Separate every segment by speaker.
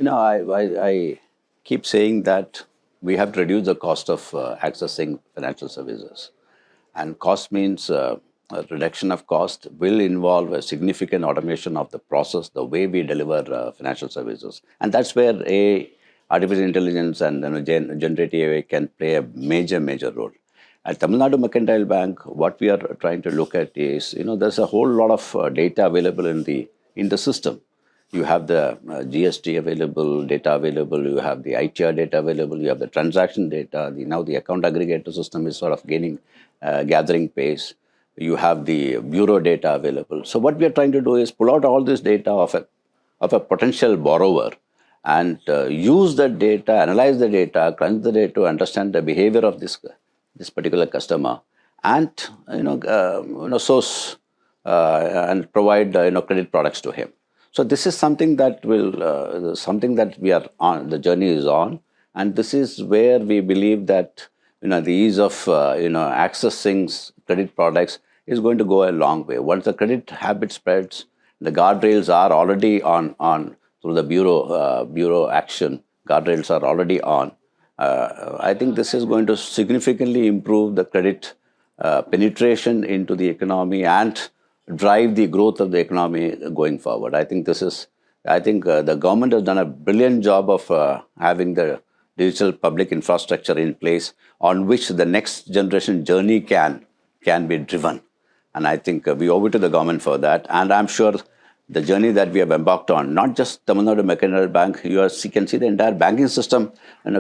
Speaker 1: I keep saying that we have to reduce the cost of accessing financial services. And cost means a reduction of cost will involve a significant automation of the process, the way we deliver financial services. And that's where artificial intelligence and generative AI can play a major role. At Tamilnad Mercantile Bank, what we are trying to look at is, there's a whole lot of data available in the system. You have the GST available, data available, you have the ITR data available, you have the transaction data, now the account aggregator system is sort of gathering pace. You have the bureau data available. So what we are trying to do is pull out all this data of a potential borrower and use that data, analyze the data, crunch the data to understand the behavior of this particular customer, and source and provide credit products to him. So this is something that we are on. The journey is on, and this is where we believe that the ease of accessing credit products is going to go a long way. Once the credit habit spreads, the guardrails are already on through the bureau action. Guardrails are already on. I think this is going to significantly improve the credit penetration into the economy and drive the growth of the economy going forward. I think the government has done a brilliant job of having the digital public infrastructure in place on which the next generation journey can be driven. And I think we owe it to the government for that. And I'm sure the journey that we have embarked on, not just Tamilnad Mercantile Bank, you can see the entire banking system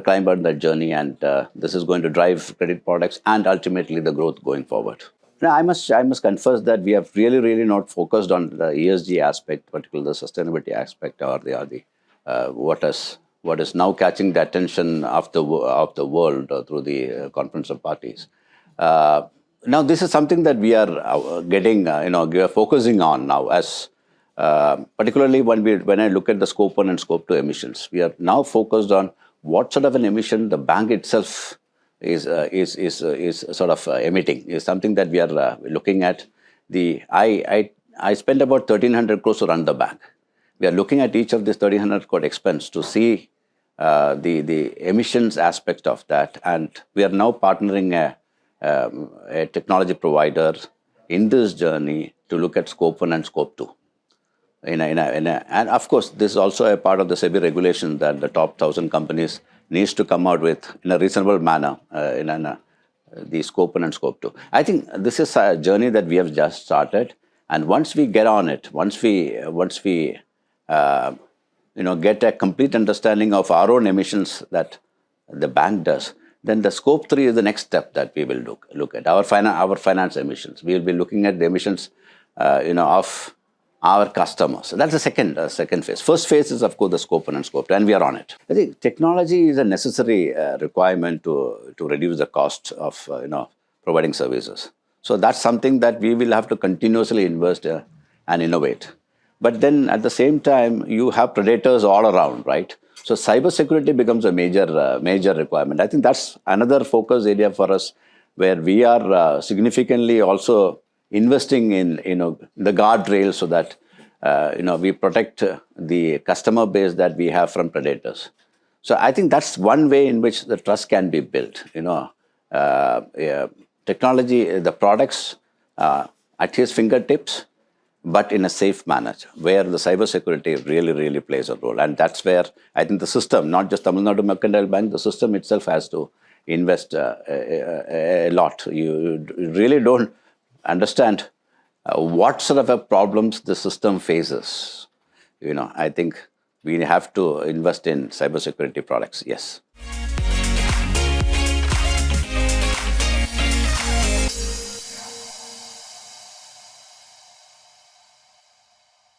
Speaker 1: climb on that journey. And this is going to drive credit products and ultimately the growth going forward. Now, I must confess that we have really not focused on the ESG aspect, particularly the sustainability aspect, or what is now catching the attention of the world through the conference of parties. Now, this is something that we are we are focusing on now, as particularly when I look at the Scope 1 and Scope 2 emissions. We are now focused on what sort of an emission the bank itself is sort of emitting. Is something that we are looking at. I spent about 1,300 crores to run the bank. We are looking at each of these 1,300 crore expense to see the emissions aspect of that, and we are now partnering a technology provider in this journey to look at Scope 1 and Scope 2. And of course, this is also a part of the SEBI regulation that the top 1,000 companies needs to come out with in a reasonable manner the Scope 1 and Scope 2. I think this is a journey that we have just started, and once we get on it, once we get a complete understanding of our own emissions that the bank does, then the Scope 3 is the next step that we will look at. Our finance emissions. We will be looking at the emissions of our customers. So that's the second phase. First phase is, of course, the Scope 1 and Scope 2, and we are on it. I think technology is a necessary requirement to reduce the cost of providing services. So that's something that we will have to continuously invest and innovate. But then at the same time, you have predators all around, right? So cybersecurity becomes a major requirement. I think that's another focus area for us, where we are significantly also investing in the guardrails so that we protect the customer base that we have from predators. So I think that's one way in which the trust can be built. Technology, the products at his fingertips, but in a safe manner, where the cybersecurity really plays a role. And that's where I think the system, not just Tamilnad Mercantile Bank, the system itself has to invest a lot. You really don't understand what sort of a problems the system faces. I think we have to invest in cybersecurity products, yes.